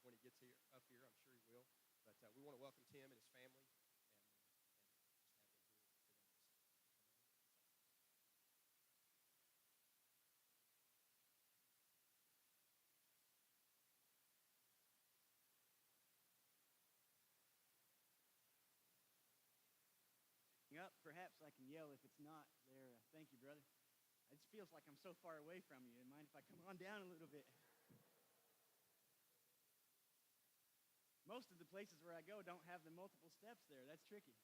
when he gets up here. I'm sure he will. But we want to welcome Tim and his family. Up, perhaps I can yell if it's not there. Thank you, brother. It just feels like I'm so far away from you. Mind if I come on down a little bit? Most of the places where I go don't have the multiple steps there. That's tricky.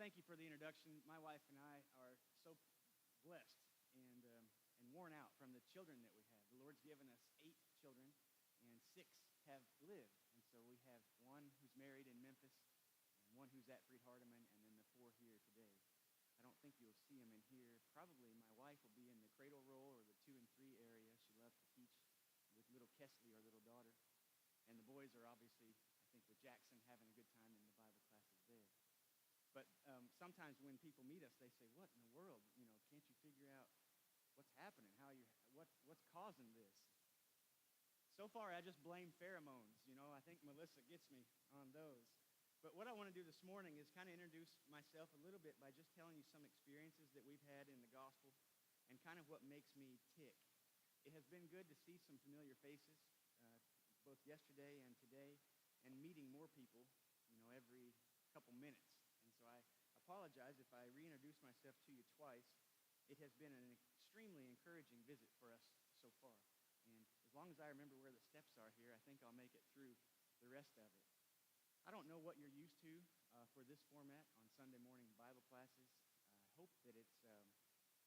Thank you for the introduction. My wife and I are so blessed and worn out from the children that we have. The Lord's given us 8 children, and 6 have lived. And so we have one who's married in Memphis, and one who's at Freed Hardeman, and then the 4 here today. I don't think you'll see them in here. Probably my wife will be in the cradle roll or the 2 and 3 area. She loves to teach with little Kesley, our little daughter. And the boys are obviously, I think, with Jackson, having a good time in the Bible classes there. But sometimes when people meet us, they say, "What in the world? Can't you figure out what's happening? What's causing this?" So far, I just blame pheromones. I think Melissa gets me on those. But what I want to do this morning is kind of introduce myself a little bit by just telling you some experiences that we've had in the gospel and kind of what makes me tick. It has been good to see some familiar faces, both yesterday and today, and meeting more people, every couple minutes. And so I apologize if I reintroduce myself to you twice. It has been an extremely encouraging visit for us so far. And as long as I remember where the steps are here, I think I'll make it through the rest of it. I don't know what you're used to for this format on Sunday morning Bible classes. I hope that it's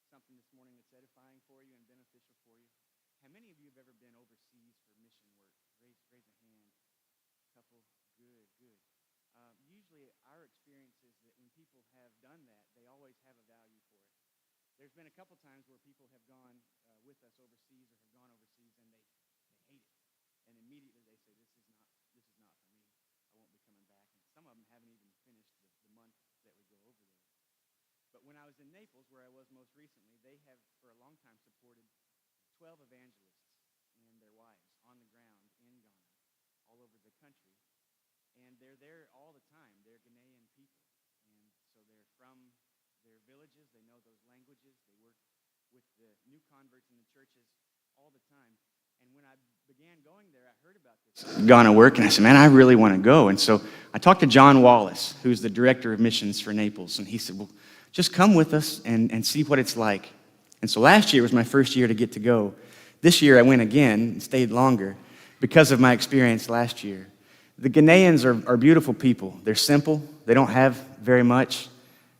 something this morning that's edifying for you and beneficial for you. How many of you have ever been overseas for mission work? Raise a hand. A couple. Good. Usually our experience is that when people have done that, they always have a value for it. There's been a couple times where people have gone with us overseas or have gone overseas and they hate it. And immediately they say, this is not for me. I won't be coming back. And some of them haven't even finished the month that we go over there. But when I was in Naples, where I was most recently, they have for a long time supported 12 evangelists and their wives on the ground in Ghana, all over the country. And they're there all the time. They're Ghanaian people. And so they're from their villages. They know those languages. They work with the new converts in the churches all the time. And when I began going there, I heard about this Ghana work, and I said, man, I really want to go. And so I talked to John Wallace, who's the director of missions for Naples, and he said, well, just come with us and see what it's like. And so last year was my first year to get to go. This year I went again and stayed longer because of my experience last year. The Ghanaians are beautiful people. They're simple. They don't have very much.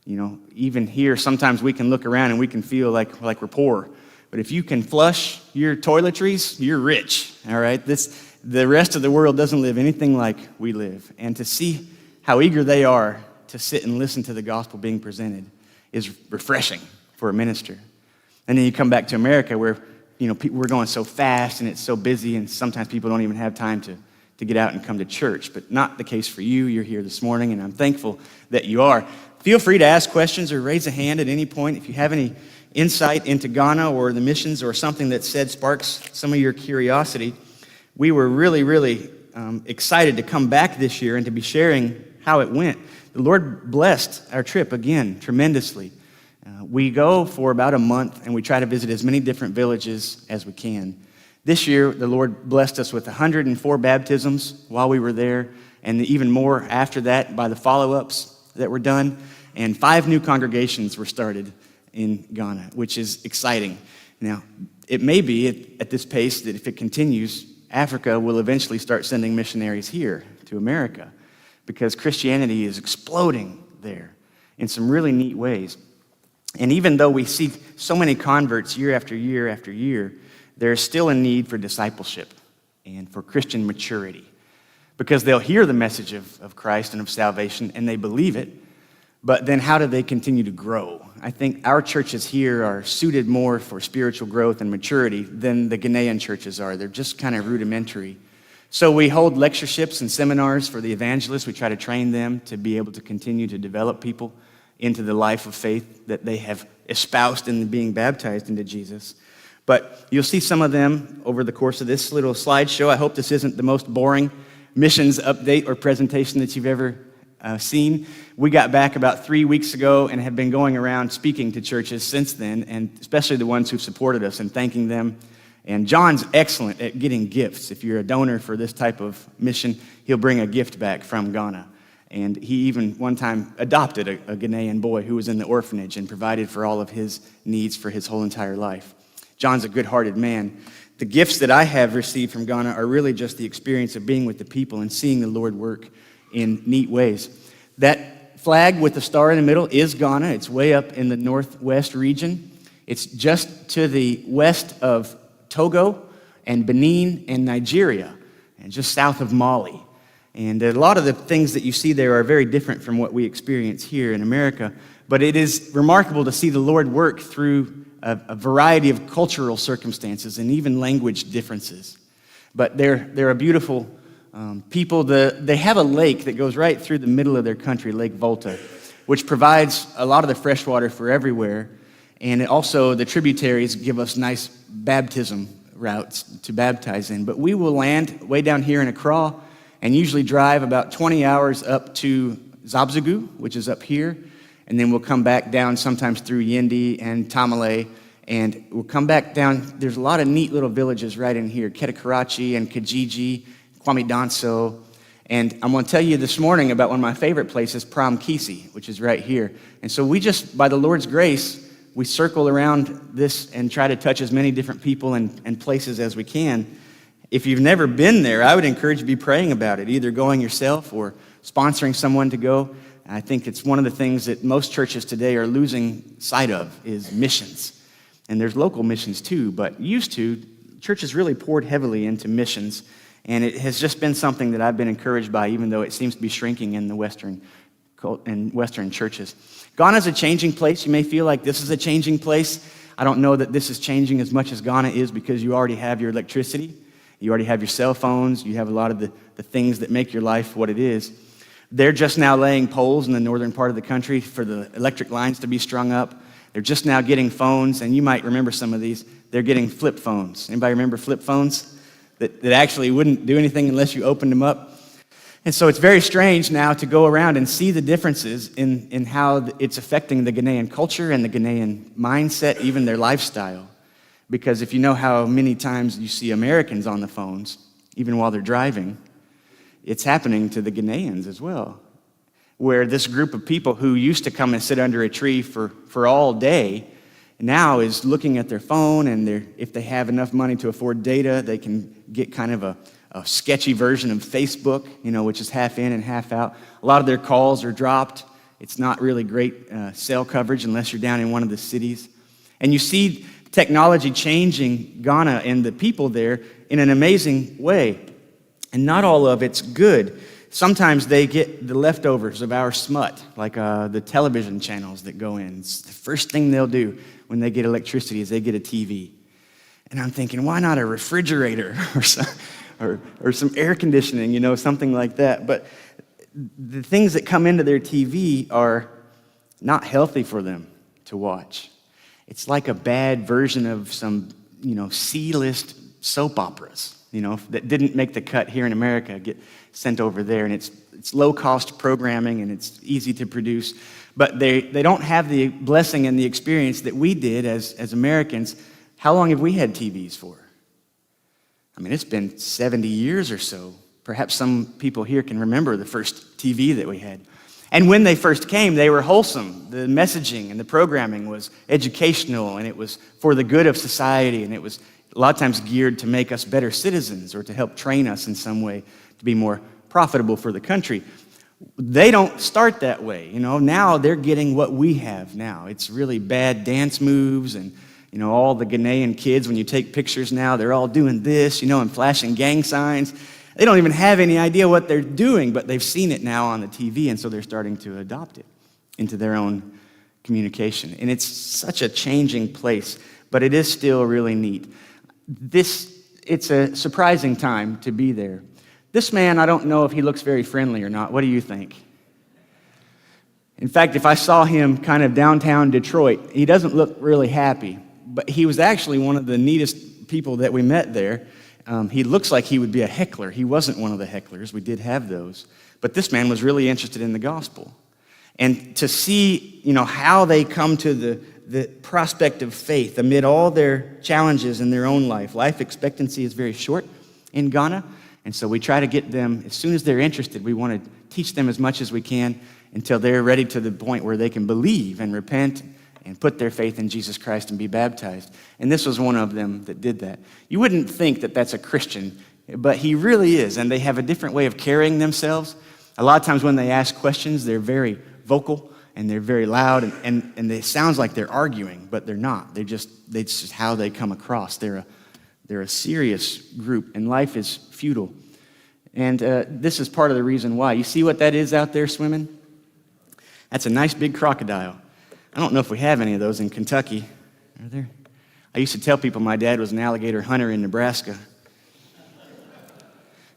Even here, sometimes we can look around and we can feel like we're poor. But if you can flush your toiletries, you're rich, all right? The rest of the world doesn't live anything like we live. And to see how eager they are to sit and listen to the gospel being presented is refreshing for a minister. And then you come back to America where, we're going so fast and it's so busy, and sometimes people don't even have time to get out and come to church. But not the case for you. You're here this morning, and I'm thankful that you are. Feel free to ask questions or raise a hand at any point if you have any insight into Ghana or the missions or something that sparks some of your curiosity. We were really, really excited to come back this year and to be sharing how it went. The Lord blessed our trip again tremendously. We go for about a month and we try to visit as many different villages as we can. This year, the Lord blessed us with 104 baptisms while we were there, and even more after that by the follow-ups that were done. And 5 new congregations were started in Ghana, which is exciting. Now, it may be at this pace that if it continues, Africa will eventually start sending missionaries here to America, because Christianity is exploding there in some really neat ways. And even though we see so many converts year after year after year, there is still a need for discipleship and for Christian maturity, because they'll hear the message of Christ and of salvation and they believe it, but then how do they continue to grow? I think our churches here are suited more for spiritual growth and maturity than the Ghanaian churches are. They're just kind of rudimentary. So we hold lectureships and seminars for the evangelists. We try to train them to be able to continue to develop people into the life of faith that they have espoused in being baptized into Jesus. But you'll see some of them over the course of this little slideshow. I hope this isn't the most boring missions update or presentation that you've ever seen. We got back about 3 weeks ago and have been going around speaking to churches since then, and especially the ones who've supported us, and thanking them. And John's excellent at getting gifts. If you're a donor for this type of mission, he'll bring a gift back from Ghana. And he even one time adopted a Ghanaian boy who was in the orphanage and provided for all of his needs for his whole entire life. John's a good-hearted man. The gifts that I have received from Ghana are really just the experience of being with the people and seeing the Lord work in neat ways. That flag with the star in the middle is Ghana. It's way up in the northwest region. It's just to the west of Togo and Benin and Nigeria, and just south of Mali. And a lot of the things that you see there are very different from what we experience here in America, but it is remarkable to see the Lord work through a variety of cultural circumstances and even language differences. But they're a beautiful people. They have a lake that goes right through the middle of their country, Lake Volta, which provides a lot of the fresh water for everywhere. And also the tributaries give us nice baptism routes to baptize in. But we will land way down here in Accra and usually drive about 20 hours up to Zabzagu, which is up here. And then we'll come back down sometimes through Yendi and Tamale. And we'll come back down. There's a lot of neat little villages right in here, Ketakarachi and Kijiji, Kwame Danso. And I'm going to tell you this morning about one of my favorite places, Pram Kisi, which is right here. And so we just, by the Lord's grace, we circle around this and try to touch as many different people and places as we can. If you've never been there, I would encourage you to be praying about it, either going yourself or sponsoring someone to go. I think it's one of the things that most churches today are losing sight of is missions. And there's local missions too, but churches really poured heavily into missions, and it has just been something that I've been encouraged by, even though it seems to be shrinking in the Western churches. Ghana's a changing place. You may feel like this is a changing place. I don't know that this is changing as much as Ghana is, because you already have your electricity, you already have your cell phones, you have a lot of the things that make your life what it is. They're just now laying poles in the northern part of the country for the electric lines to be strung up. They're just now getting phones, and you might remember some of these. They're getting flip phones. Anybody remember flip phones? That actually wouldn't do anything unless you opened them up. And so it's very strange now to go around and see the differences in how it's affecting the Ghanaian culture and the Ghanaian mindset, even their lifestyle. Because if you know how many times you see Americans on the phones, even while they're driving, it's happening to the Ghanaians as well, where this group of people who used to come and sit under a tree for all day now is looking at their phone, and if they have enough money to afford data, they can get kind of a sketchy version of Facebook, which is half in and half out. A lot of their calls are dropped. It's not really great cell coverage unless you're down in one of the cities. And you see technology changing Ghana and the people there in an amazing way. And not all of it's good. Sometimes they get the leftovers of our smut, like the television channels that go in. It's the first thing they'll do when they get electricity is they get a TV. And I'm thinking, why not a refrigerator or some air conditioning, something like that. But the things that come into their TV are not healthy for them to watch. It's like a bad version of some, C-list soap operas, that didn't make the cut here in America, get sent over there. And it's low-cost programming, and it's easy to produce. But they don't have the blessing and the experience that we did as Americans. How long have we had TVs for? I mean, it's been 70 years or so. Perhaps some people here can remember the first TV that we had. And when they first came, they were wholesome. The messaging and the programming was educational, and it was for the good of society, and it was a lot of times geared to make us better citizens or to help train us in some way to be more profitable for the country. They don't start that way. Now they're getting what we have now. It's really bad dance moves, and all the Ghanaian kids, when you take pictures now, they're all doing this, and flashing gang signs. They don't even have any idea what they're doing, but they've seen it now on the TV, and so they're starting to adopt it into their own communication. And it's such a changing place, but it is still really neat. It's a surprising time to be there. This man, I don't know if he looks very friendly or not. What do you think? In fact, if I saw him kind of downtown Detroit, he doesn't look really happy. But he was actually one of the neatest people that we met there. He looks like he would be a heckler. He wasn't one of the hecklers. We did have those. But this man was really interested in the gospel. And to see, how they come to the prospect of faith amid all their challenges in their own life. Life expectancy is very short in Ghana. And so we try to get them, as soon as they're interested, we want to teach them as much as we can until they're ready to the point where they can believe and repent and put their faith in Jesus Christ and be baptized. And this was one of them that did that. You wouldn't think that that's a Christian, but he really is. And they have a different way of carrying themselves. A lot of times when they ask questions, they're very vocal and they're very loud, and it sounds like they're arguing, but they're not. It's just how they come across. They're a serious group, and life is futile. And this is part of the reason why. You see what that is out there swimming? That's a nice big crocodile. I don't know if we have any of those in Kentucky. Are there? I used to tell people my dad was an alligator hunter in Nebraska.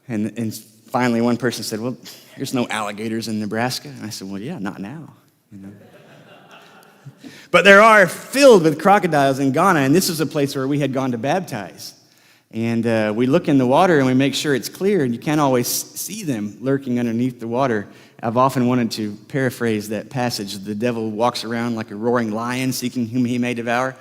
And finally one person said, well, there's no alligators in Nebraska. And I said, well, yeah, not now. But there are filled with crocodiles in Ghana, and this is a place where we had gone to baptize. And we look in the water and we make sure it's clear, and you can't always see them lurking underneath the water. I've often wanted to paraphrase that passage. The devil walks around like a roaring lion seeking whom he may devour.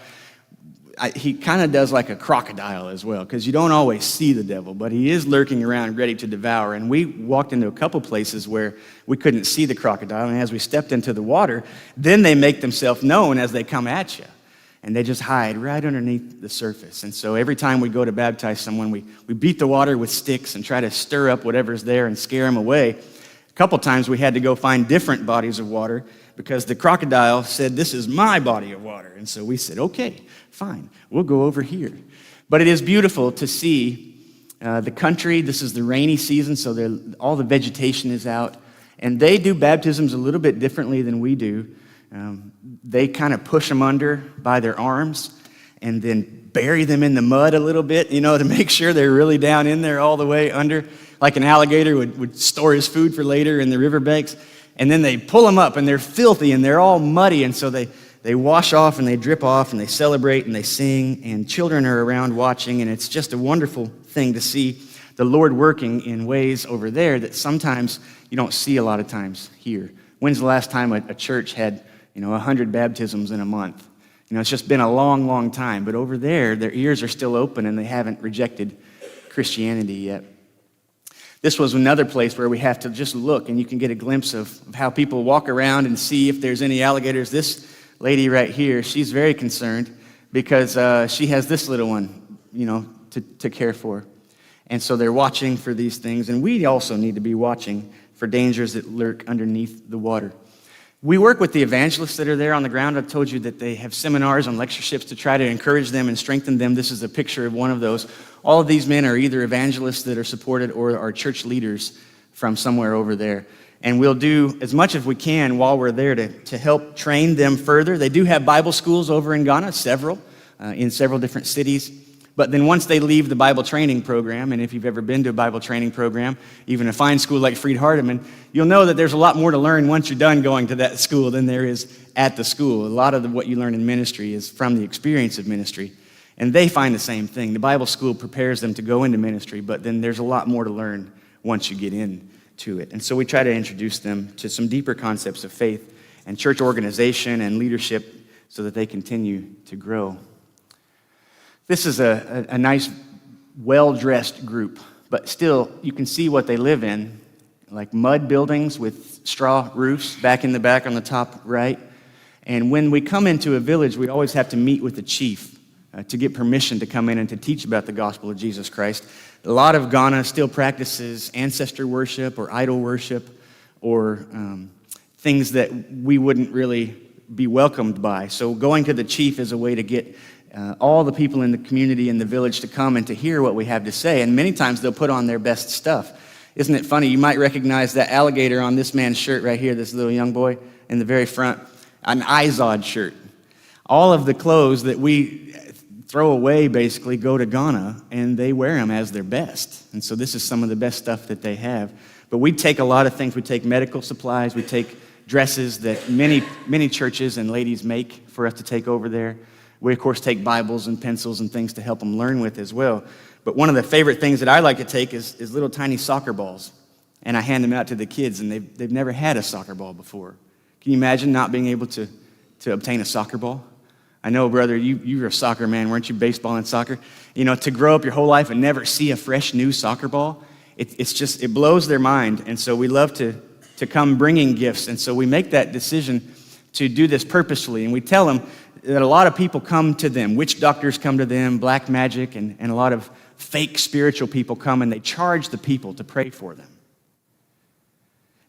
He kind of does like a crocodile as well, because you don't always see the devil, but he is lurking around ready to devour. And we walked into a couple places where we couldn't see the crocodile, and as we stepped into the water, then they make themselves known as they come at you. And they just hide right underneath the surface. And so every time we go to baptize someone, we beat the water with sticks and try to stir up whatever's there and scare them away. A couple times we had to go find different bodies of water because the crocodile said, this is my body of water. And so we said, okay, fine, we'll go over here. But it is beautiful to see the country. This is the rainy season, so all the vegetation is out. And they do baptisms a little bit differently than we do. They kind of push them under by their arms and then bury them in the mud a little bit, to make sure they're really down in there all the way under, like an alligator would store his food for later in the riverbanks. And then they pull them up, and they're filthy, and they're all muddy, and so they wash off, and they drip off, and they celebrate, and they sing, and children are around watching, and it's just a wonderful thing to see the Lord working in ways over there that sometimes you don't see a lot of times here. When's the last time a church had 100 baptisms in a month? It's just been a long, long time. But over there, their ears are still open and they haven't rejected Christianity yet. This was another place where we have to just look, and you can get a glimpse of how people walk around and see if there's any alligators. This lady right here, she's very concerned because she has this little one, to care for. And so they're watching for these things, and we also need to be watching for dangers that lurk underneath the water. We work with the evangelists that are there on the ground. I've told you that they have seminars and lectureships to try to encourage them and strengthen them. This is a picture of one of those. All of these men are either evangelists that are supported or are church leaders from somewhere over there. And we'll do as much as we can while we're there to help train them further. They do have Bible schools over in Ghana, several, in several different cities. But then once they leave the Bible training program, and if you've ever been to a Bible training program, even a fine school like Freed Hardeman, you'll know that there's a lot more to learn once you're done going to that school than there is at the school. A lot of what you learn in ministry is from the experience of ministry. And they find the same thing. The Bible school prepares them to go into ministry, but then there's a lot more to learn once you get into it. And so we try to introduce them to some deeper concepts of faith and church organization and leadership so that they continue to grow. This is a nice, well-dressed group, but still, you can see what they live in, like mud buildings with straw roofs back in the back on the top right. And when we come into a village, we always have to meet with the chief to get permission to come in and to teach about the gospel of Jesus Christ. A lot of Ghana still practices ancestor worship or idol worship or things that we wouldn't really be welcomed by. So going to the chief is a way to get all the people in the community and the village to come and to hear what we have to say. And many times they'll put on their best stuff. Isn't it funny? You might recognize that alligator on this man's shirt right here, this little young boy in the very front, an Izod shirt. All of the clothes that we throw away basically go to Ghana, and they wear them as their best. And so this is some of the best stuff that they have. But we take a lot of things. We take medical supplies. We take dresses that many churches and ladies make for us to take over there. We, of course, take Bibles and pencils and things to help them learn with as well. But one of the favorite things that I like to take is little tiny soccer balls. And I hand them out to the kids, and they've never had a soccer ball before. Can you imagine not being able to obtain a soccer ball? I know, brother, you were a soccer man, weren't you? Baseball and soccer. You know, to grow up your whole life and never see a fresh new soccer ball, it blows their mind. And so we love to come bringing gifts. And so we make that decision to do this purposefully. And we tell them that a lot of people come to them. Witch doctors come to them, black magic, and a lot of fake spiritual people come, and they charge the people to pray for them.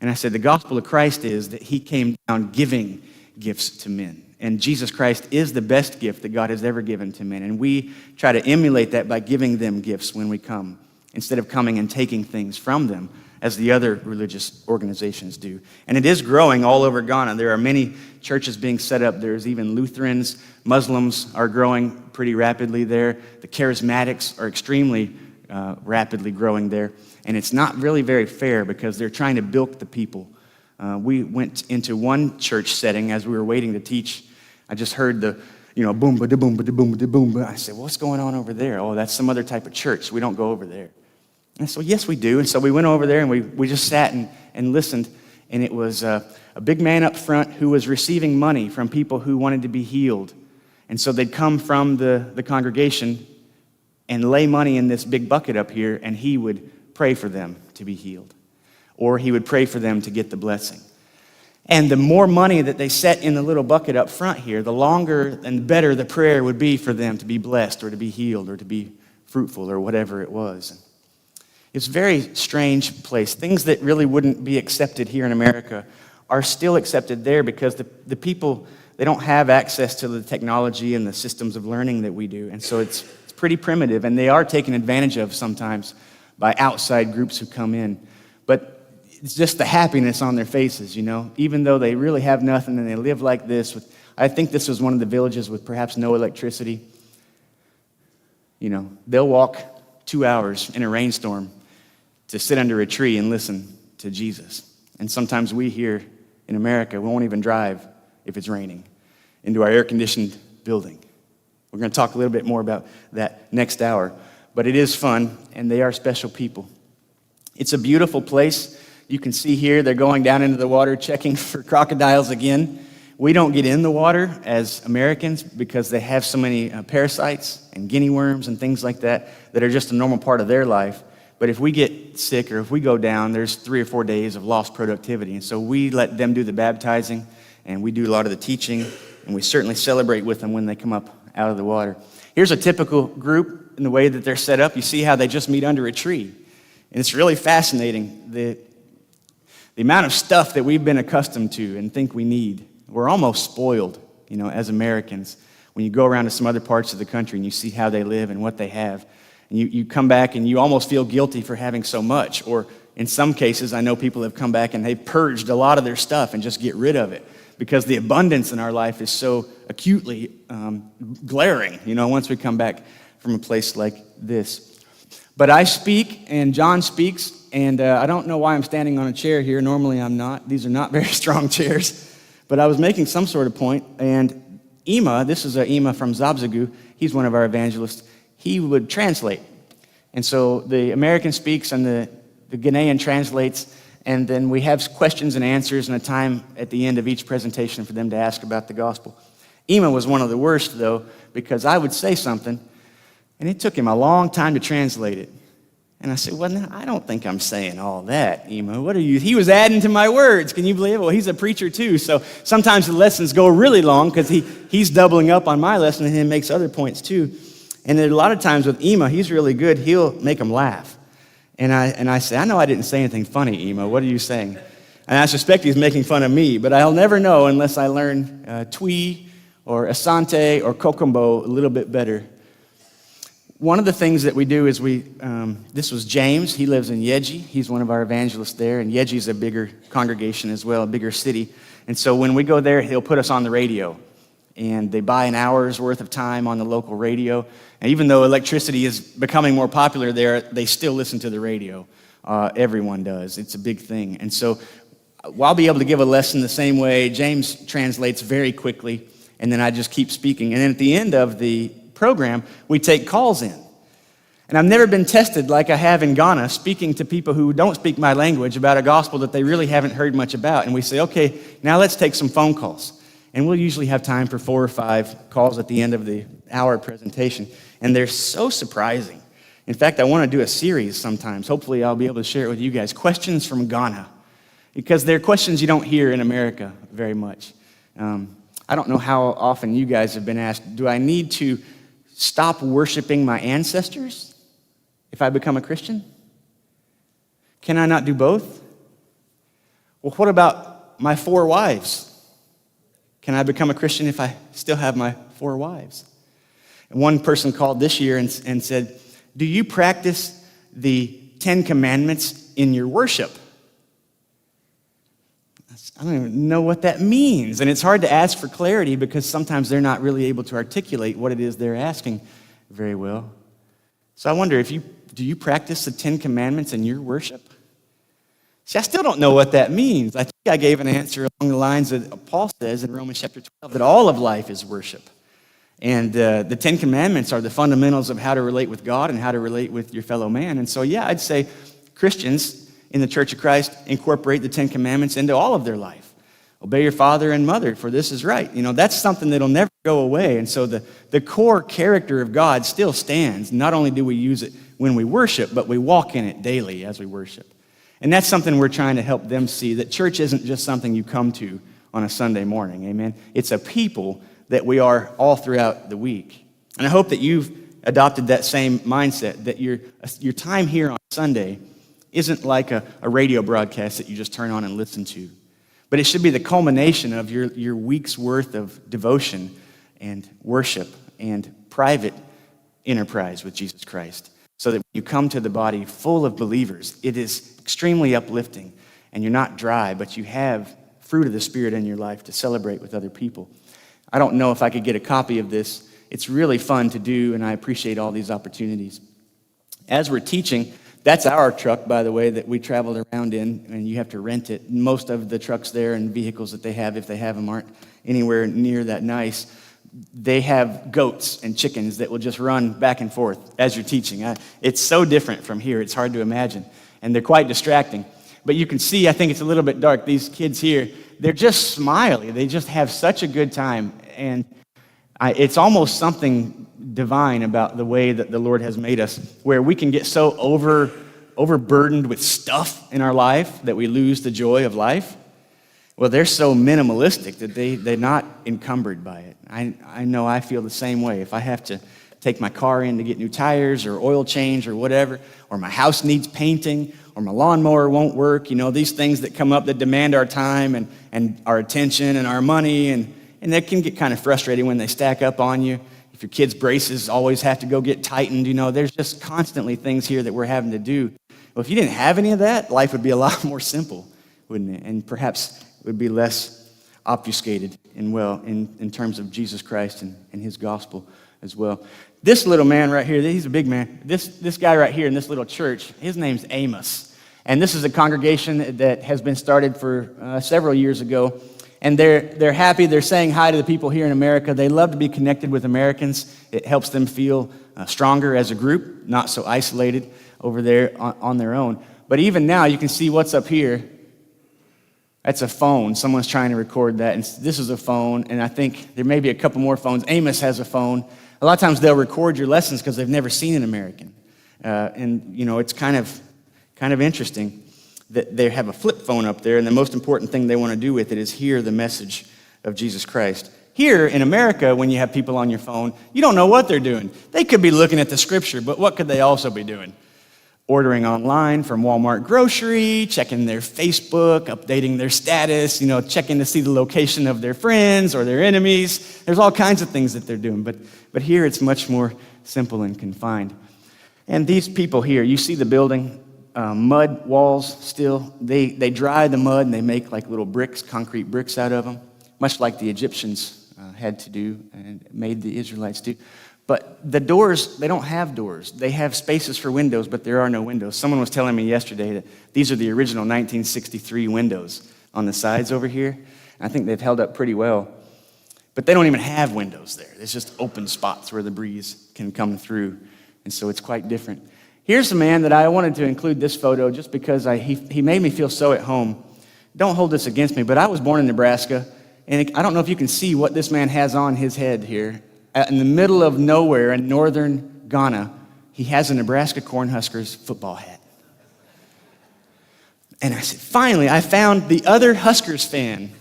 And I said, the gospel of Christ is that he came down giving gifts to men. And Jesus Christ is the best gift that God has ever given to men. And we try to emulate that by giving them gifts when we come, instead of coming and taking things from them, as the other religious organizations do. And it is growing all over Ghana. There are many churches being set up. There's even Lutherans. Muslims are growing pretty rapidly there. The Charismatics are extremely rapidly growing there. And it's not really very fair because they're trying to bilk the people. We went into one church setting as we were waiting to teach. I just heard the, boom, ba da boom, ba da boom, ba da boom. I said, well, what's going on over there? Oh, that's some other type of church. We don't go over there. And I said, yes, we do. And so we went over there and we just sat and listened. And it was a big man up front who was receiving money from people who wanted to be healed. And so they'd come from the congregation and lay money in this big bucket up here, and he would pray for them to be healed. Or he would pray for them to get the blessing. And the more money that they set in the little bucket up front here, the longer and better the prayer would be for them to be blessed or to be healed or to be fruitful or whatever it was. It's a very strange place. Things that really wouldn't be accepted here in America are still accepted there because the people, they don't have access to the technology and the systems of learning that we do. And so it's pretty primitive, and they are taken advantage of sometimes by outside groups who come in. But it's just the happiness on their faces, even though they really have nothing and they live like this. I think this was one of the villages with perhaps no electricity. They'll walk 2 hours in a rainstorm to sit under a tree and listen to Jesus. And sometimes we here in America, we won't even drive if it's raining into our air-conditioned building. We're going to talk a little bit more about that next hour. But it is fun, and they are special people. It's a beautiful place. You can see here they're going down into the water checking for crocodiles again. We don't get in the water as Americans because they have so many parasites and guinea worms and things like that are just a normal part of their life. But if we get sick or if we go down, there's 3 or 4 days of lost productivity. And so we let them do the baptizing, and we do a lot of the teaching, and we certainly celebrate with them when they come up out of the water. Here's a typical group in the way that they're set up. You see how they just meet under a tree. And it's really fascinating, the amount of stuff that we've been accustomed to and think we need. We're almost spoiled, as Americans. When you go around to some other parts of the country and you see how they live and what they have, and you come back and you almost feel guilty for having so much. Or in some cases, I know people have come back and they've purged a lot of their stuff and just get rid of it because the abundance in our life is so acutely glaring, once we come back from a place like this. But I speak, and John speaks, and I don't know why I'm standing on a chair here. Normally I'm not. These are not very strong chairs. But I was making some sort of point, and Ima, this is Ima from Zabzagu, he's one of our evangelists, he would translate. And so the American speaks and the Ghanaian translates, and then we have questions and answers and a time at the end of each presentation for them to ask about the gospel. Ima was one of the worst, though, because I would say something, and it took him a long time to translate it. And I said, well, no, I don't think I'm saying all that, Ima. What are you? He was adding to my words. Can you believe it? Well, he's a preacher too. So sometimes the lessons go really long because he's doubling up on my lesson and he makes other points too. And a lot of times with Ima, he's really good. He'll make them laugh. And I say, I know I didn't say anything funny, Ima. What are you saying? And I suspect he's making fun of me, but I'll never know unless I learn Twi or Asante or Kokombo a little bit better. One of the things that we do is this was James. He lives in Yeji. He's one of our evangelists there. And Yeji's a bigger congregation as well, a bigger city. And so when we go there, he'll put us on the radio. And they buy an hour's worth of time on the local radio. And even though electricity is becoming more popular there, they still listen to the radio. Everyone does. It's a big thing. And so I'll be able to give a lesson the same way. James translates very quickly. and then I just keep speaking. And then at the end of the program, we take calls in. And I've never been tested like I have in Ghana, speaking to people who don't speak my language about a gospel that they really haven't heard much about. And we say, okay, now let's take some phone calls. And we'll usually have time for 4 or 5 calls at the end of the hour presentation. And they're so surprising. In fact, I want to do a series sometimes. Hopefully I'll be able to share it with you guys. Questions from Ghana. Because they're questions you don't hear in America very much. I don't know how often you guys have been asked, do I need to stop worshiping my ancestors if I become a Christian? Can I not do both? Well, what about my 4 wives? Can I become a Christian if I still have my 4 wives? And one person called this year and said, do you practice the 10 Commandments in your worship? I don't even know what that means. And it's hard to ask for clarity because sometimes they're not really able to articulate what it is they're asking very well. So I wonder, do you practice the 10 Commandments in your worship? See, I still don't know what that means. I think I gave an answer along the lines that Paul says in Romans chapter 12, that all of life is worship. And the 10 Commandments are the fundamentals of how to relate with God and how to relate with your fellow man. And so, yeah, I'd say Christians in the Church of Christ incorporate the 10 Commandments into all of their life. Obey your father and mother, for this is right. You know, that's something that'll never go away. And so the core character of God still stands. Not only do we use it when we worship, but we walk in it daily as we worship. And that's something we're trying to help them see, that church isn't just something you come to on a Sunday morning, amen? It's a people that we are all throughout the week. And I hope that you've adopted that same mindset, that your time here on Sunday isn't like a radio broadcast that you just turn on and listen to, but it should be the culmination of your week's worth of devotion and worship and private enterprise with Jesus Christ, so that when you come to the body full of believers, it is extremely uplifting, and you're not dry, but you have fruit of the Spirit in your life to celebrate with other people. I don't know if I could get a copy of this. It's really fun to do, and I appreciate all these opportunities. As we're teaching, that's our truck, by the way, that we traveled around in, and you have to rent it. Most of the trucks there and vehicles that they have, if they have them, aren't anywhere near that nice. They have goats and chickens that will just run back and forth as you're teaching. It's so different from here, it's hard to imagine. And they're quite distracting. But you can see, I think it's a little bit dark, these kids here, they're just smiley. They just have such a good time. And it's almost something divine about the way that the Lord has made us, where we can get so overburdened with stuff in our life that we lose the joy of life. Well, they're so minimalistic that they're not encumbered by it. I know I feel the same way. If I have to take my car in to get new tires or oil change or whatever, or my house needs painting, or my lawnmower won't work, these things that come up that demand our time and our attention and our money, and that can get kind of frustrating when they stack up on you. If your kids' braces always have to go get tightened, there's just constantly things here that we're having to do. Well, if you didn't have any of that, life would be a lot more simple, wouldn't it? And perhaps it would be less obfuscated in terms of Jesus Christ and his gospel as well. This little man right here, he's a big man. This guy right here in this little church, his name's Amos. And this is a congregation that has been started for several years ago. And they're happy. They're saying hi to the people here in America. They love to be connected with Americans. It helps them feel stronger as a group, not so isolated over there on their own. But even now, you can see what's up here. That's a phone. Someone's trying to record that. And this is a phone, and I think there may be a couple more phones. Amos has a phone. A lot of times they'll record your lessons because they've never seen an American. It's kind of interesting that they have a flip phone up there, and the most important thing they want to do with it is hear the message of Jesus Christ. Here in America, when you have people on your phone, you don't know what they're doing. They could be looking at the scripture, but what could they also be doing? Ordering online from Walmart grocery, checking their Facebook, updating their status, checking to see the location of their friends or their enemies. There's all kinds of things that they're doing, but here it's much more simple and confined. And these people here, you see the building, mud walls still. They dry the mud and they make like little bricks, concrete bricks out of them, much like the Egyptians had to do and made the Israelites do. But the doors, they don't have doors. They have spaces for windows, but there are no windows. Someone was telling me yesterday that these are the original 1963 windows on the sides over here. I think they've held up pretty well. But they don't even have windows there. There's just open spots where the breeze can come through. And so it's quite different. Here's a man that I wanted to include this photo just because he made me feel so at home. Don't hold this against me, but I was born in Nebraska, and I don't know if you can see what this man has on his head here. In the middle of nowhere in northern Ghana, he has a Nebraska Cornhuskers football hat. And I said, finally, I found the other Huskers fan.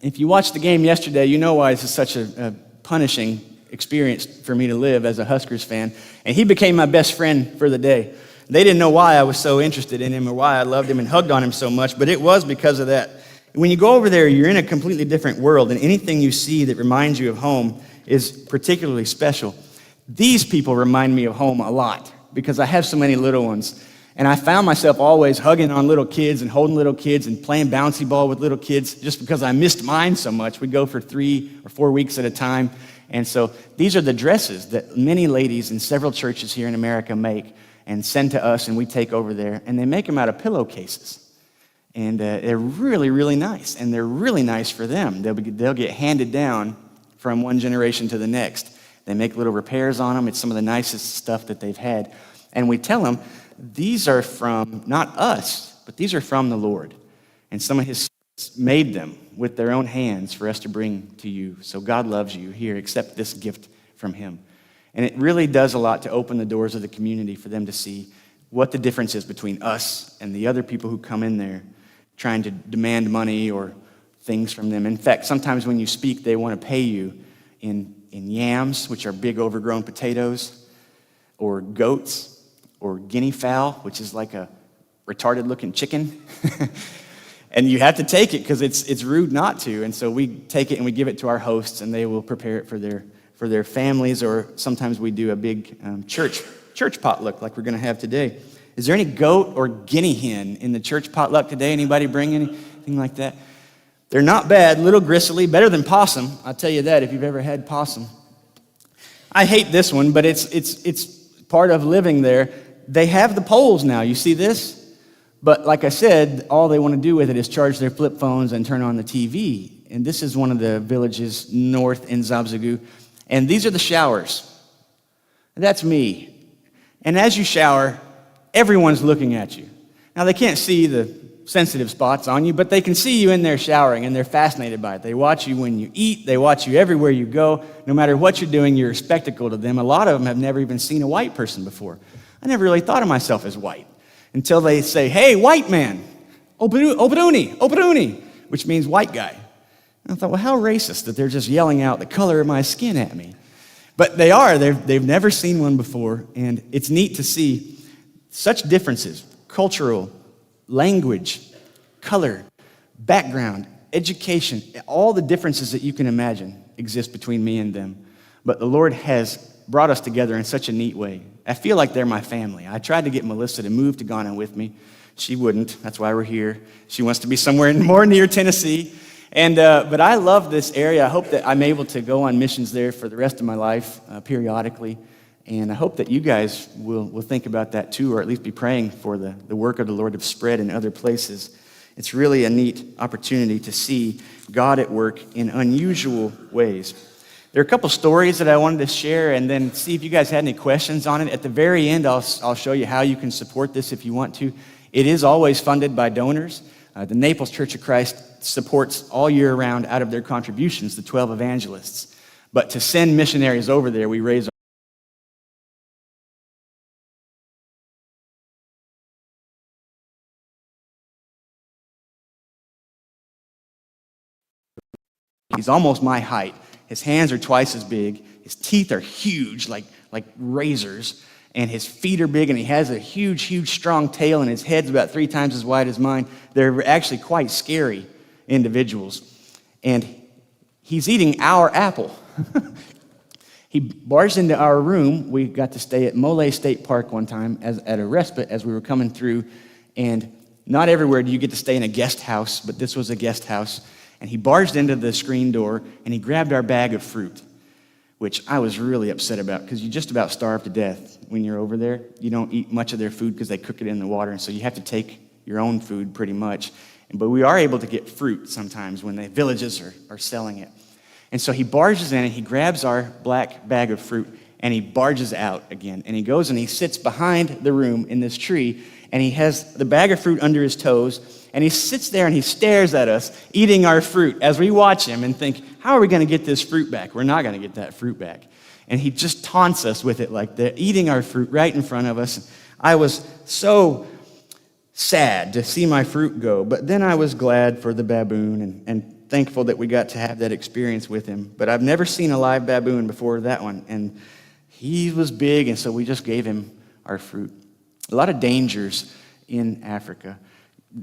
If you watched the game yesterday, you know why this is such a punishing experience for me to live as a Huskers fan. And he became my best friend for the day. They didn't know why I was so interested in him or why I loved him and hugged on him so much, but it was because of that. When you go over there, you're in a completely different world, and anything you see that reminds you of home is particularly special. These people remind me of home a lot because I have so many little ones. And I found myself always hugging on little kids and holding little kids and playing bouncy ball with little kids just because I missed mine so much. We'd go for 3 or 4 weeks at a time. And so these are the dresses that many ladies in several churches here in America make and send to us, and we take over there. And they make them out of pillowcases. And they're really, really nice. And they're really nice for them. They'll get handed down from one generation to the next. They make little repairs on them. It's some of the nicest stuff that they've had. And we tell them, these are from, not us, but these are from the Lord. And some of his servants made them with their own hands for us to bring to you. So God loves you. Here, accept this gift from him. And it really does a lot to open the doors of the community for them to see what the difference is between us and the other people who come in there trying to demand money or things from them. In fact, sometimes when you speak, they want to pay you in yams, which are big overgrown potatoes, or goats, or guinea fowl, which is like a retarded-looking chicken. And you have to take it because it's rude not to. And so we take it and we give it to our hosts, and they will prepare it for their families, or sometimes we do a big church potluck like we're going to have today. Is there any goat or guinea hen in the church potluck today? Anybody bring anything like that? They're not bad, little gristly, better than possum. I'll tell you that if you've ever had possum. I hate this one, but it's part of living there. They have the poles now. You see this? But like I said, all they want to do with it is charge their flip phones and turn on the TV. And this is one of the villages north in Zabzagu. And these are the showers. That's me. And as you shower, everyone's looking at you. Now, they can't see the sensitive spots on you, but they can see you in there showering, and they're fascinated by it. They watch you when you eat. They watch you everywhere you go. No matter what you're doing, you're a spectacle to them. A lot of them have never even seen a white person before. I never really thought of myself as white until they say, hey, white man, Obaruni, which means white guy. And I thought, well, how racist that they're just yelling out the color of my skin at me. But they are. They've never seen one before, and it's neat to see such differences, cultural, language, color, background, education, all the differences that you can imagine exist between me and them. But the Lord has brought us together in such a neat way. I feel like they're my family. I tried to get Melissa to move to Ghana with me. She wouldn't. That's why we're here. She wants to be somewhere more near Tennessee. But I love this area. I hope that I'm able to go on missions there for the rest of my life periodically. And I hope that you guys will think about that too, or at least be praying for the work of the Lord to spread in other places. It's really a neat opportunity to see God at work in unusual ways. There are a couple stories that I wanted to share and then see if you guys had any questions on it. At the very end, I'll show you how you can support this if you want to. It is always funded by donors. The Naples Church of Christ supports all year round out of their contributions, the 12 evangelists. But to send missionaries over there, we raise He's almost my height. His hands are twice as big. His teeth are huge, like razors. And his feet are big, and he has a huge, huge, strong tail, and his head's about 3 times as wide as mine. They're actually quite scary individuals. And he's eating our apple. He barged into our room. We got to stay at Mole State Park one time at a respite as we were coming through. And not everywhere do you get to stay in a guest house, but this was a guest house. And he barged into the screen door, and he grabbed our bag of fruit, which I was really upset about because you just about starve to death when you're over there. You don't eat much of their food because they cook it in the water, and so you have to take your own food pretty much. But we are able to get fruit sometimes when the villages are selling it. And so he barges in and he grabs our black bag of fruit and he barges out again. And he goes and he sits behind the room in this tree and he has the bag of fruit under his toes and he sits there and he stares at us eating our fruit as we watch him and think, how are we going to get this fruit back? We're not going to get that fruit back. And he just taunts us with it like that, eating our fruit right in front of us. I was so sad to see my fruit go, but then I was glad for the baboon and thankful that we got to have that experience with him. But I've never seen a live baboon before that one, and he was big, and so we just gave him our fruit. A lot of dangers in Africa.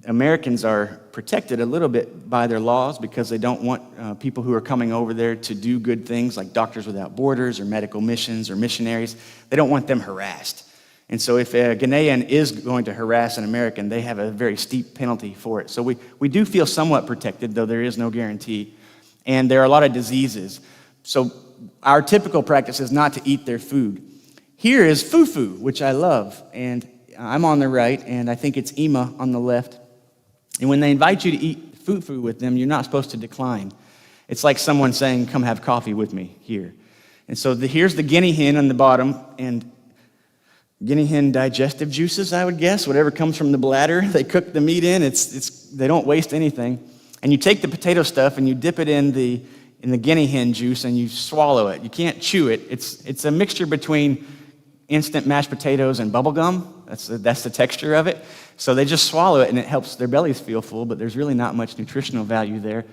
Americans are protected a little bit by their laws because they don't want people who are coming over there to do good things like Doctors Without Borders or medical missions or missionaries. They don't want them harassed. And so if a Ghanaian is going to harass an American, they have a very steep penalty for it. So we do feel somewhat protected, though there is no guarantee. And there are a lot of diseases. So our typical practice is not to eat their food. Here is fufu, which I love. And I'm on the right, and I think it's Ima on the left. And when they invite you to eat fufu with them, you're not supposed to decline. It's like someone saying, come have coffee with me here. And so here's the guinea hen on the bottom, and guinea hen digestive juices, I would guess, whatever comes from the bladder, they cook the meat in. They don't waste anything. And you take the potato stuff and you dip it in the guinea hen juice and you swallow it. You can't chew it. It's a mixture between instant mashed potatoes and bubble gum. That's the texture of it. So they just swallow it and it helps their bellies feel full, but there's really not much nutritional value there.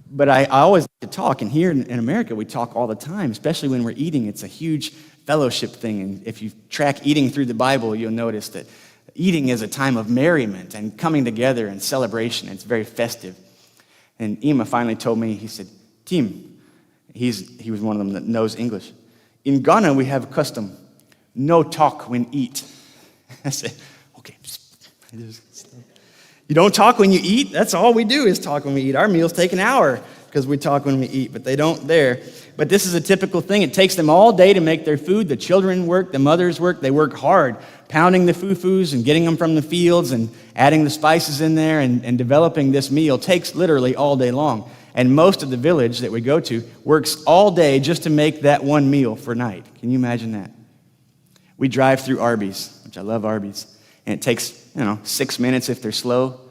But I always like to talk, and here in America we talk all the time, especially when we're eating. It's a huge fellowship thing, and if you track eating through the Bible, you'll notice that eating is a time of merriment and coming together and celebration. It's very festive. And Ima finally told me, he said, Tim, he was one of them that knows English. In Ghana, we have a custom, no talk when eat. I said, okay. You don't talk when you eat? That's all we do is talk when we eat. Our meals take an hour because we talk when we eat, but they don't there. But this is a typical thing. It takes them all day to make their food. The children work, the mothers work. They work hard, pounding the fufus and getting them from the fields and adding the spices in there and developing this meal takes literally all day long. And most of the village that we go to works all day just to make that one meal for night. Can you imagine that? We drive through Arby's, which I love Arby's, and it takes, 6 minutes if they're slow.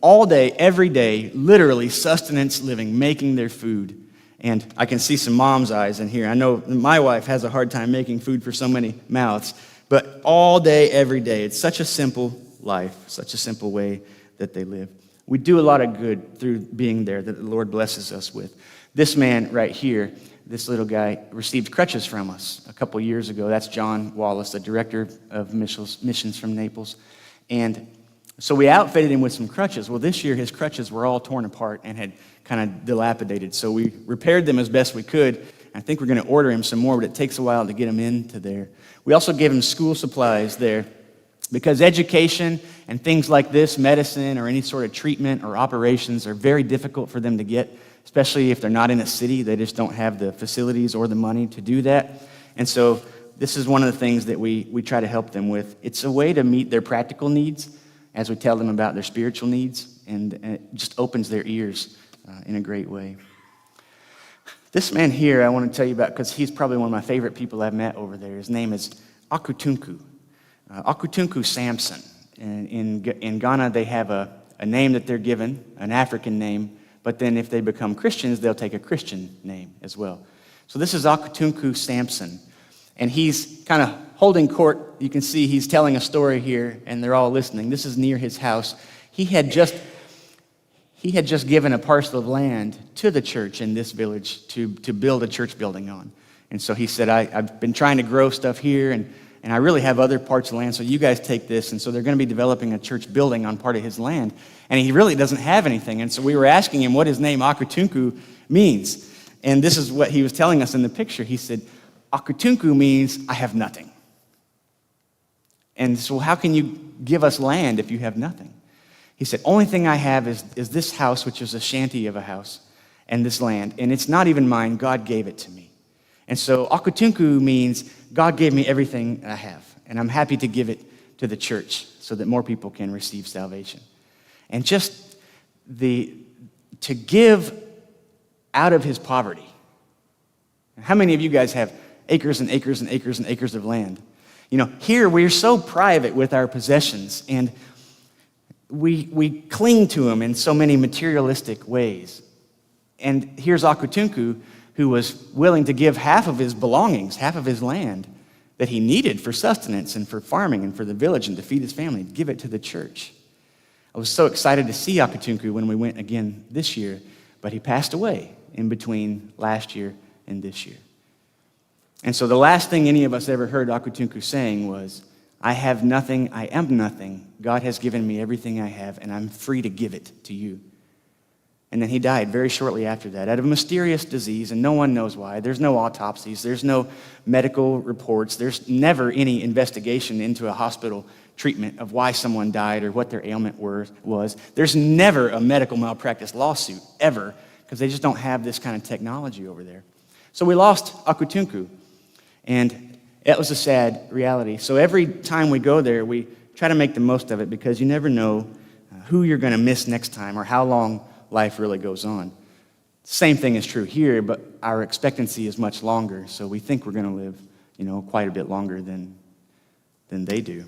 All day, every day, literally sustenance living, making their food. And I can see some mom's eyes in here. I know my wife has a hard time making food for so many mouths, but all day, every day. It's such a simple life, such a simple way that they live. We do a lot of good through being there that the Lord blesses us with. This man right here, this little guy, received crutches from us a couple years ago. That's John Wallace, the director of missions from Naples. And so we outfitted him with some crutches. Well, this year his crutches were all torn apart and had kind of dilapidated. So we repaired them as best we could. I think we're going to order him some more, but it takes a while to get them into there. We also gave him school supplies there because education and things like this, medicine or any sort of treatment or operations, are very difficult for them to get, especially if they're not in a city. They just don't have the facilities or the money to do that. And so this is one of the things that we try to help them with. It's a way to meet their practical needs as we tell them about their spiritual needs, and it just opens their ears in a great way. This man here I want to tell you about because he's probably one of my favorite people I've met over there. His name is Akutunku. Akutunku Samson. And in Ghana, they have a name that they're given, an African name, but then if they become Christians, they'll take a Christian name as well. So this is Akutunku Samson. And he's kind of holding court. You can see he's telling a story here, and they're all listening. This is near his house. He had just given a parcel of land to the church in this village to build a church building on. And so he said, I've been trying to grow stuff here, and I really have other parts of land, so you guys take this. And so they're going to be developing a church building on part of his land. And he really doesn't have anything. And so we were asking him what his name Akutunku means. And this is what he was telling us in the picture. He said, Akutunku means I have nothing. And so how can you give us land if you have nothing? He said, only thing I have is this house, which is a shanty of a house, and this land. And it's not even mine. God gave it to me. And so Akutunku means God gave me everything I have. And I'm happy to give it to the church so that more people can receive salvation. and just to give out of his poverty. How many of you guys have acres and acres and acres and acres of land? Here we're so private with our possessions, and we cling to them in so many materialistic ways. And here's Akutunku, who was willing to give half of his belongings, half of his land that he needed for sustenance and for farming and for the village and to feed his family, give it to the church. I was so excited to see Akutunku when we went again this year, but he passed away in between last year and this year. And so the last thing any of us ever heard Akutunku saying was, I have nothing, I am nothing. God has given me everything I have, and I'm free to give it to you. And then he died very shortly after that out of a mysterious disease, and no one knows why. There's no autopsies. There's no medical reports. There's never any investigation into a hospital treatment of why someone died or what their ailment was. There's never a medical malpractice lawsuit, ever, because they just don't have this kind of technology over there. So we lost Akutunku, and that was a sad reality. So every time we go there, we try to make the most of it, because you never know who you're going to miss next time or how long life really goes on. Same thing is true here, but our expectancy is much longer, so we think we're going to live, quite a bit longer than they do.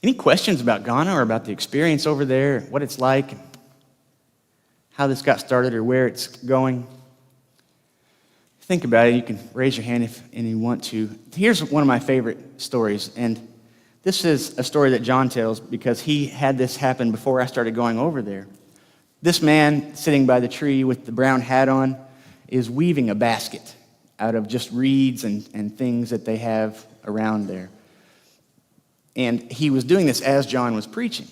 Any questions about Ghana or about the experience over there, what it's like, how this got started or where it's going? Think about it. You can raise your hand if you want to. Here's one of my favorite stories, and this is a story that John tells because he had this happen before I started going over there. This man sitting by the tree with the brown hat on is weaving a basket out of just reeds and things that they have around there. And he was doing this as John was preaching.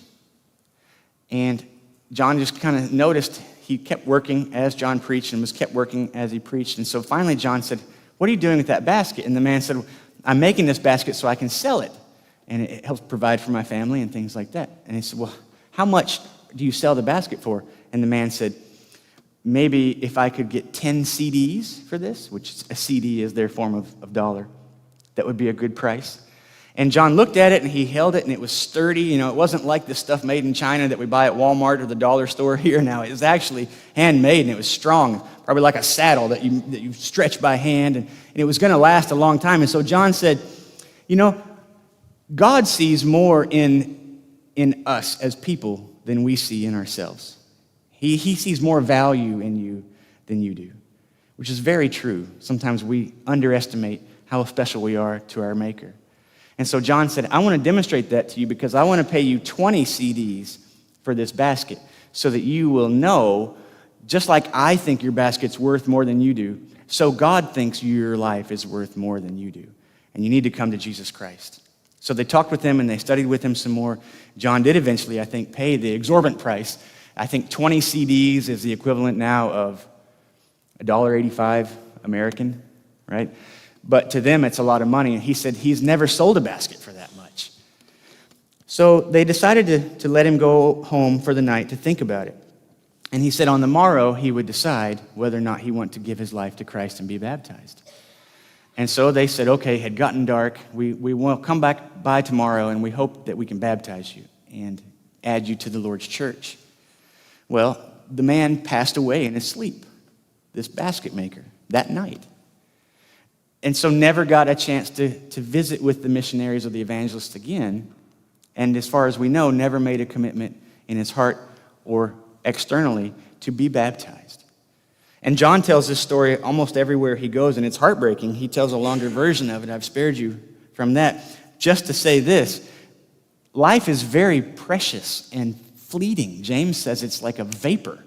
And John just kind of noticed he kept working as John preached and was kept working as he preached. And so finally John said, what are you doing with that basket? And the man said, I'm making this basket so I can sell it. And it helps provide for my family and things like that. And he said, well, how much do you sell the basket for? And the man said, maybe if I could get 10 CDs for this, which a CD is their form of dollar, that would be a good price. And John looked at it, and he held it, and it was sturdy. It wasn't like the stuff made in China that we buy at Walmart or the dollar store here now. It was actually handmade, and it was strong, probably like a saddle that you stretch by hand, and it was going to last a long time. And so John said, God sees more in us as people than we see in ourselves. He sees more value in you than you do, which is very true. Sometimes we underestimate how special we are to our Maker. And so John said, I want to demonstrate that to you because I want to pay you 20 CDs for this basket so that you will know, just like I think your basket's worth more than you do, so God thinks your life is worth more than you do. And you need to come to Jesus Christ. So they talked with him and they studied with him some more. John did eventually, I think, pay the exorbitant price. I think 20 CDs is the equivalent now of $1.85 American, right? But to them, it's a lot of money. And he said he's never sold a basket for that much. So they decided to let him go home for the night to think about it. And he said on the morrow, he would decide whether or not he wanted to give his life to Christ and be baptized. And so they said, okay, it had gotten dark. We will come back by tomorrow, and we hope that we can baptize you and add you to the Lord's church. Well, the man passed away in his sleep, this basket maker, that night. And so never got a chance to visit with the missionaries or the evangelists again. And as far as we know, never made a commitment in his heart or externally to be baptized. And John tells this story almost everywhere he goes, and it's heartbreaking. He tells a longer version of it. I've spared you from that. Just to say this, life is very precious and fleeting. James says it's like a vapor,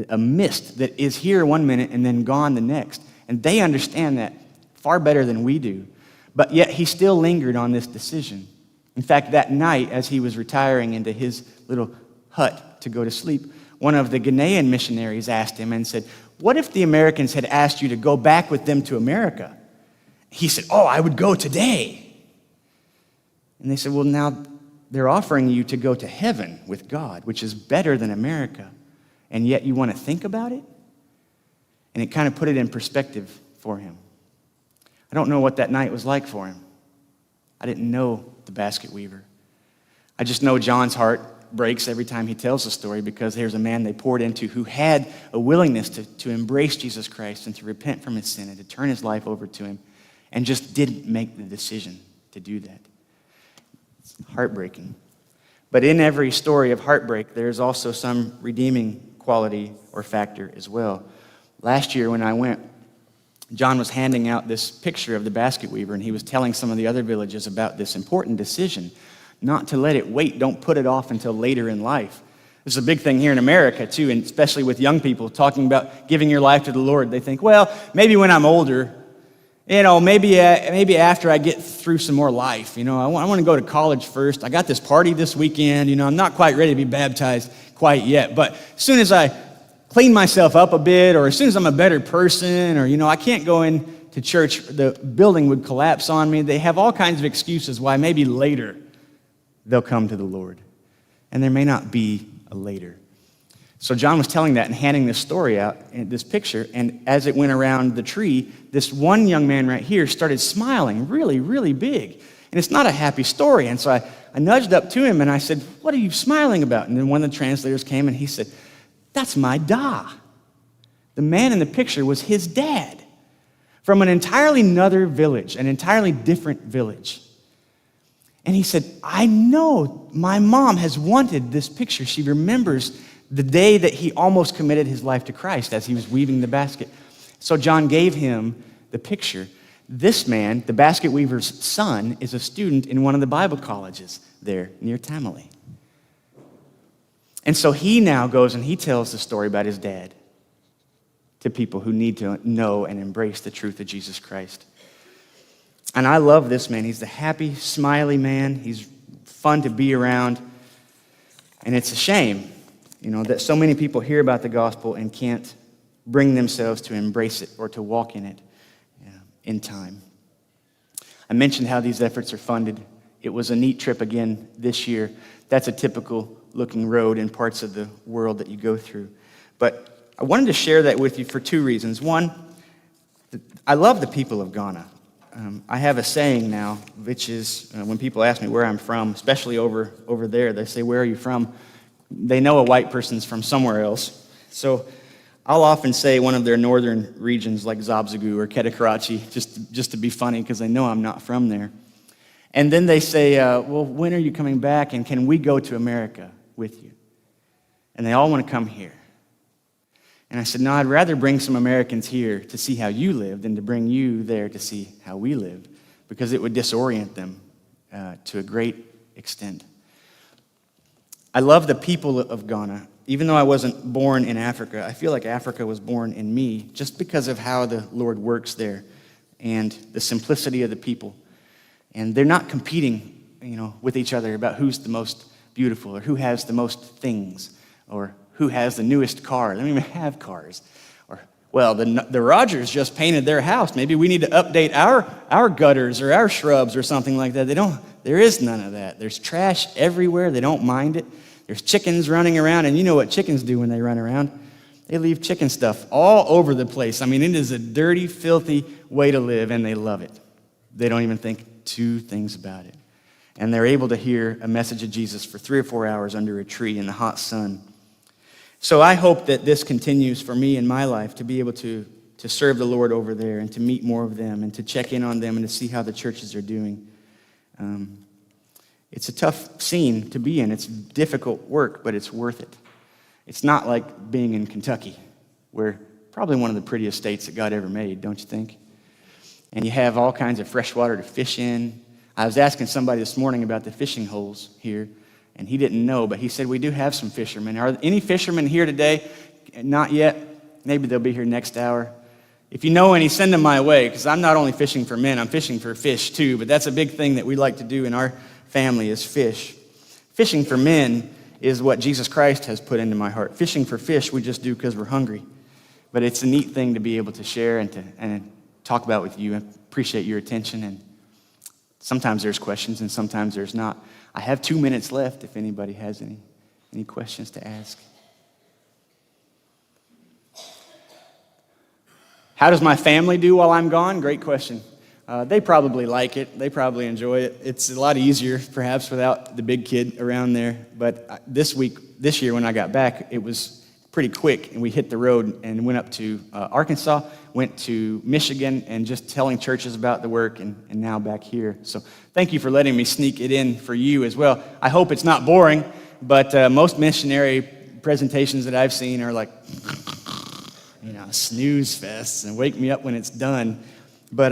a mist that is here one minute and then gone the next. And they understand that far better than we do. But yet he still lingered on this decision. In fact, that night, as he was retiring into his little hut to go to sleep, one of the Ghanaian missionaries asked him and said, what if the Americans had asked you to go back with them to America? He said, I would go today. And they said, well, now they're offering you to go to heaven with God, which is better than America, and yet you want to think about it? And it kind of put it in perspective for him. I don't know what that night was like for him. I didn't know the basket weaver. I just know John's heart breaks every time he tells the story, because here's a man they poured into who had a willingness to embrace Jesus Christ and to repent from his sin and to turn his life over to him, and just didn't make the decision to do that. It's heartbreaking. But in every story of heartbreak, there's also some redeeming quality or factor as well. Last year when I went, John was handing out this picture of the basket weaver, and he was telling some of the other villages about this important decision, not to let it wait. Don't put it off until later in life. This is a big thing here in America, too, and especially with young people talking about giving your life to the Lord. They think, well, maybe when I'm older, maybe after I get through some more life. I want to go to college first. I got this party this weekend. I'm not quite ready to be baptized quite yet. But as soon as I clean myself up a bit, or as soon as I'm a better person, or, I can't go into church, the building would collapse on me. They have all kinds of excuses why maybe later they'll come to the Lord. And there may not be a later. So John was telling that and handing this story out, this picture, and as it went around the tree, this one young man right here started smiling really, really big. And it's not a happy story. And so I nudged up to him and I said, "What are you smiling about?" And then one of the translators came and he said, "That's my da." The man in the picture was his dad from an entirely another village, an entirely different village. And he said, "I know my mom has wanted this picture. She remembers the day that he almost committed his life to Christ as he was weaving the basket." So John gave him the picture. This man, the basket weaver's son, is a student in one of the Bible colleges there near Tamale. And so he now goes and he tells the story about his dad to people who need to know and embrace the truth of Jesus Christ. And I love this man. He's the happy, smiley man. He's fun to be around. And it's a shame, that so many people hear about the gospel and can't bring themselves to embrace it or to walk in it in time. I mentioned how these efforts are funded. It was a neat trip again this year. That's a typical looking road in parts of the world that you go through. But I wanted to share that with you for two reasons. One, I love the people of Ghana. I have a saying now, which is when people ask me where I'm from, especially over there, they say, "Where are you from?" They know a white person's from somewhere else. So I'll often say one of their northern regions like Zabzagu or Ketakarachi, just to be funny because they know I'm not from there. And then they say, "Well, when are you coming back, and can we go to America with you?" And they all want to come here. And I said, "No, I'd rather bring some Americans here to see how you live than to bring you there to see how we live, because it would disorient them to a great extent." I love the people of Ghana. Even though I wasn't born in Africa, I feel like Africa was born in me just because of how the Lord works there and the simplicity of the people. And they're not competing, with each other about who's the most beautiful or who has the most things or who has the newest car. They don't even have cars. Or, well, the Rogers just painted their house. Maybe we need to update our gutters or our shrubs or something like that. There is none of that. There's trash everywhere. They don't mind it. There's chickens running around, and you know what chickens do when they run around. They leave chicken stuff all over the place. I mean, it is a dirty, filthy way to live, and they love it. They don't even think two things about it. And they're able to hear a message of Jesus for 3 or 4 hours under a tree in the hot sun. So I hope that this continues for me in my life, to be able to serve the Lord over there and to meet more of them and to check in on them and to see how the churches are doing. It's a tough scene to be in. It's difficult work, but it's worth it. It's not like being in Kentucky, where probably one of the prettiest states that God ever made, don't you think? And you have all kinds of fresh water to fish in. I was asking somebody this morning about the fishing holes here, and he didn't know, but he said we do have some fishermen. Are any fishermen here today? Not yet. Maybe they'll be here next hour. If you know any, send them my way, because I'm not only fishing for men, I'm fishing for fish too, but that's a big thing that we like to do in our family is fish. Fishing for men is what Jesus Christ has put into my heart. Fishing for fish we just do because we're hungry. But it's a neat thing to be able to share and to talk about with you. I appreciate your attention, and sometimes there's questions and sometimes there's not. I have 2 minutes left if anybody has any questions to ask. How does my family do while I'm gone? Great question. They probably like it. They probably enjoy it. It's a lot easier, perhaps, without the big kid around there. But this year when I got back, it was pretty quick, and we hit the road and went up to Arkansas, went to Michigan, and just telling churches about the work, and now back here. So thank you for letting me sneak it in for you as well. I hope it's not boring, but most missionary presentations that I've seen are like, snooze fests and wake me up when it's done. But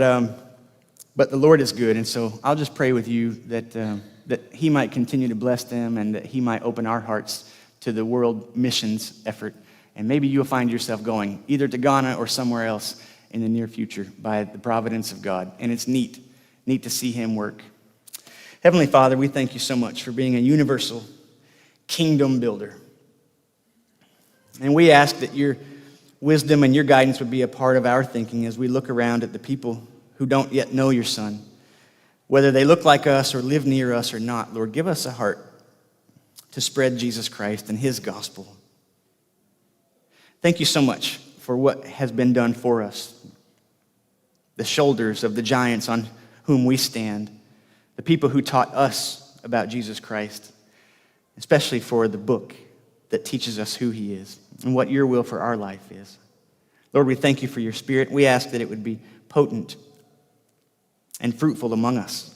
the Lord is good, and so I'll just pray with you that He might continue to bless them and that He might open our hearts to the world missions effort. And maybe you'll find yourself going either to Ghana or somewhere else in the near future by the providence of God. And it's neat to see Him work. Heavenly Father, we thank you so much for being a universal kingdom builder. And we ask that your wisdom and your guidance would be a part of our thinking as we look around at the people who don't yet know your Son. Whether they look like us or live near us or not, Lord, give us a heart to spread Jesus Christ and His gospel. Thank you so much for what has been done for us. The shoulders of the giants on whom we stand, the people who taught us about Jesus Christ, especially for the book that teaches us who He is and what your will for our life is. Lord, we thank you for your Spirit. We ask that it would be potent and fruitful among us,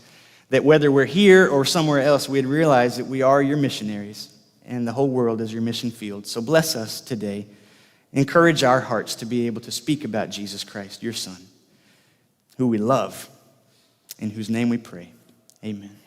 that whether we're here or somewhere else, we'd realize that we are your missionaries and the whole world is your mission field. So bless us today. Encourage our hearts to be able to speak about Jesus Christ, your Son, who we love, in whose name we pray. Amen.